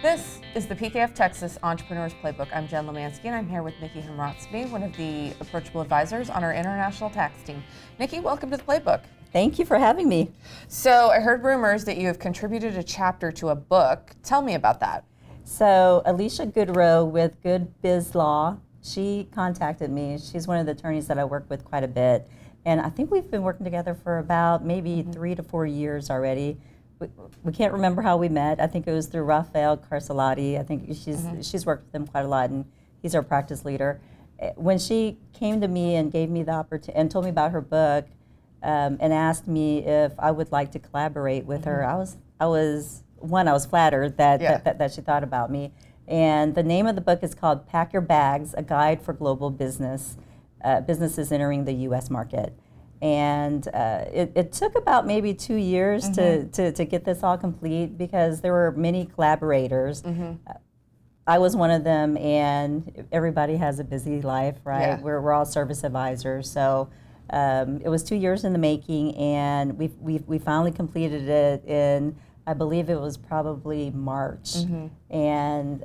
This is the PKF Texas Entrepreneurs Playbook. I'm Jen Lemansky, and I'm here with Nikki Homratsamy, one of the approachable advisors on our international tax team. Nikki, welcome to the Playbook. Thank you for having me. So I heard rumors that you have contributed a chapter to a book. Tell me about that. So Alicia Goodrow with Good Biz Law, she contacted me. She's one of the attorneys that I work with quite a bit. And I think we've been working together for about maybe 3 to 4 years already. We can't remember how we met. I think it was through Rafael Carcelati. I think she's worked with him quite a lot, and he's our practice leader. When she came to me and gave me the opportunity and told me about her book, and asked me if I would like to collaborate with her, I was flattered that she thought about me. And the name of the book is called Pack Your Bags: A Guide for Global Businesses Entering the U.S. Market. And it took about maybe 2 years to get this all complete because there were many collaborators. I was one of them, and everybody has a busy life, right? Yeah. We're all service advisors, so it was 2 years in the making, and we finally completed it in, I believe it was probably March. And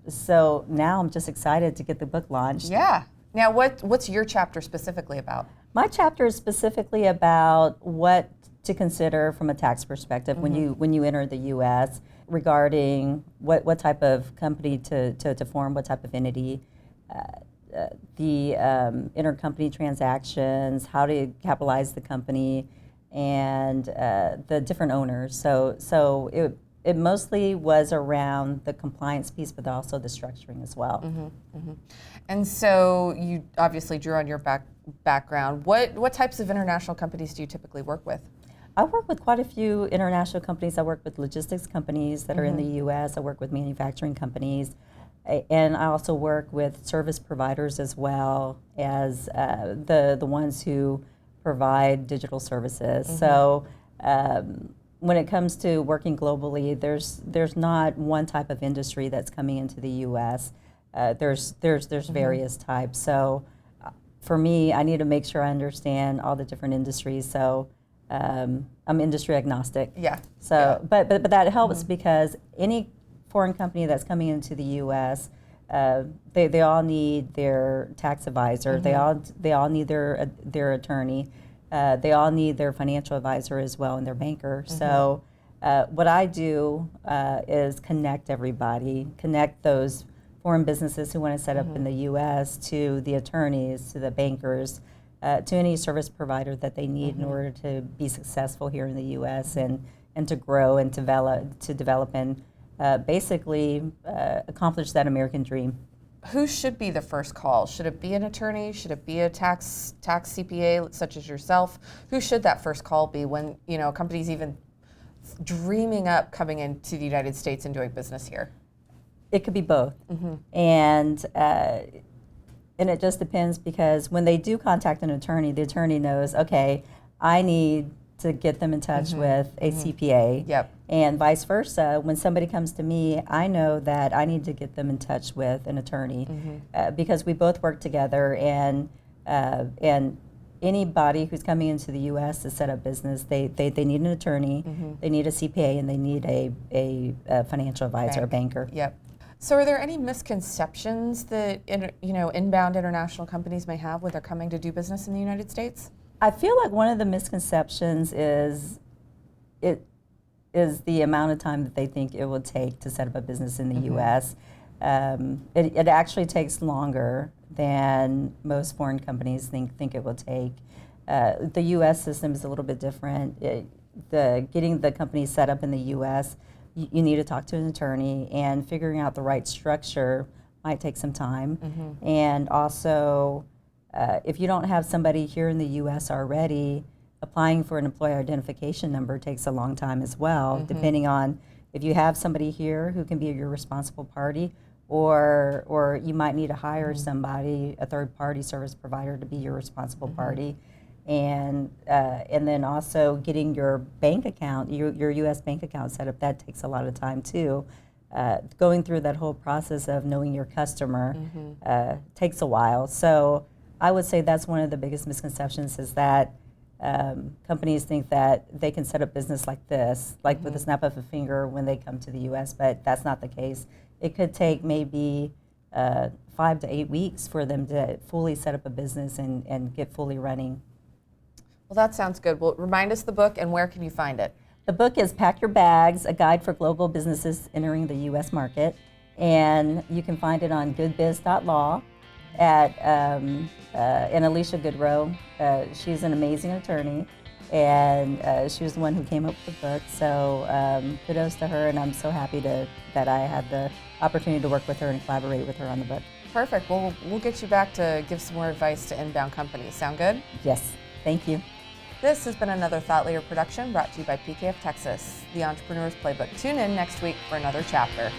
so now I'm just excited to get the book launched. Yeah. Now, what's your chapter specifically about? My chapter is specifically about what to consider from a tax perspective when you enter the U.S. regarding what type of company to form, what type of entity, the intercompany transactions, how to capitalize the company, and the different owners. So it mostly was around the compliance piece, but also the structuring as well. And so you obviously drew on your background. What types of international companies do you typically work with? I work with quite a few international companies. I work with logistics companies that are in the U.S. I work with manufacturing companies. And I also work with service providers as well as the ones who provide digital services. So when it comes to working globally, there's not one type of industry that's coming into the U.S. There's various types. So for me, I need to make sure I understand all the different industries. So I'm industry agnostic. Yeah. So, but that helps because any foreign company that's coming into the U.S., they all need their tax advisor. They all need their attorney. They all need their financial advisor as well and their banker. So what I do is connect everybody, connect those foreign businesses who want to set up in the U.S. to the attorneys, to the bankers, to any service provider that they need in order to be successful here in the U.S. and to grow and develop and basically accomplish that American dream. Who should be the first call? Should it be an attorney? Should it be a tax CPA such as yourself? Who should that first call be when a company's even dreaming up coming into the United States and doing business here? It could be both, and it just depends because when they do contact an attorney, the attorney knows, okay, I need to get them in touch with a CPA. Yep. And vice versa, when somebody comes to me, I know that I need to get them in touch with an attorney because we both work together, and anybody who's coming into the U.S. to set up business, they need an attorney, they need a CPA, and they need a financial advisor, a banker. Yep. So are there any misconceptions that inbound international companies may have when they're coming to do business in the United States? I feel like one of the misconceptions is the amount of time that they think it will take to set up a business in the U.S. It actually takes longer than most foreign companies think it will take. The U.S. system is a little bit different. Getting the company set up in the U.S., you need to talk to an attorney, and figuring out the right structure might take some time. And also, if you don't have somebody here in the U.S. already, applying for an employer identification number takes a long time as well, depending on if you have somebody here who can be your responsible party, or you might need to hire somebody, a third-party service provider, to be your responsible party. And then also getting your bank account, your U.S. bank account set up, that takes a lot of time too. Going through that whole process of knowing your customer takes a while. So I would say that's one of the biggest misconceptions, is that Companies think that they can set up business like this, like with the snap of a finger when they come to the U.S., but that's not the case. It could take maybe 5 to 8 weeks for them to fully set up a business and get fully running. Well, that sounds good. Well, remind us the book and where can you find it? The book is Pack Your Bags, a guide for global businesses entering the U.S. market. And you can find it on goodbiz.law and Alicia Goodrow. She's an amazing attorney, and she was the one who came up with the book. So kudos to her, and I'm so happy that I had the opportunity to work with her and collaborate with her on the book. Perfect. Well, we'll get you back to give some more advice to inbound companies. Sound good? Yes, thank you. This has been another Thought Leader production brought to you by PKF Texas, the Entrepreneur's Playbook. Tune in next week for another chapter.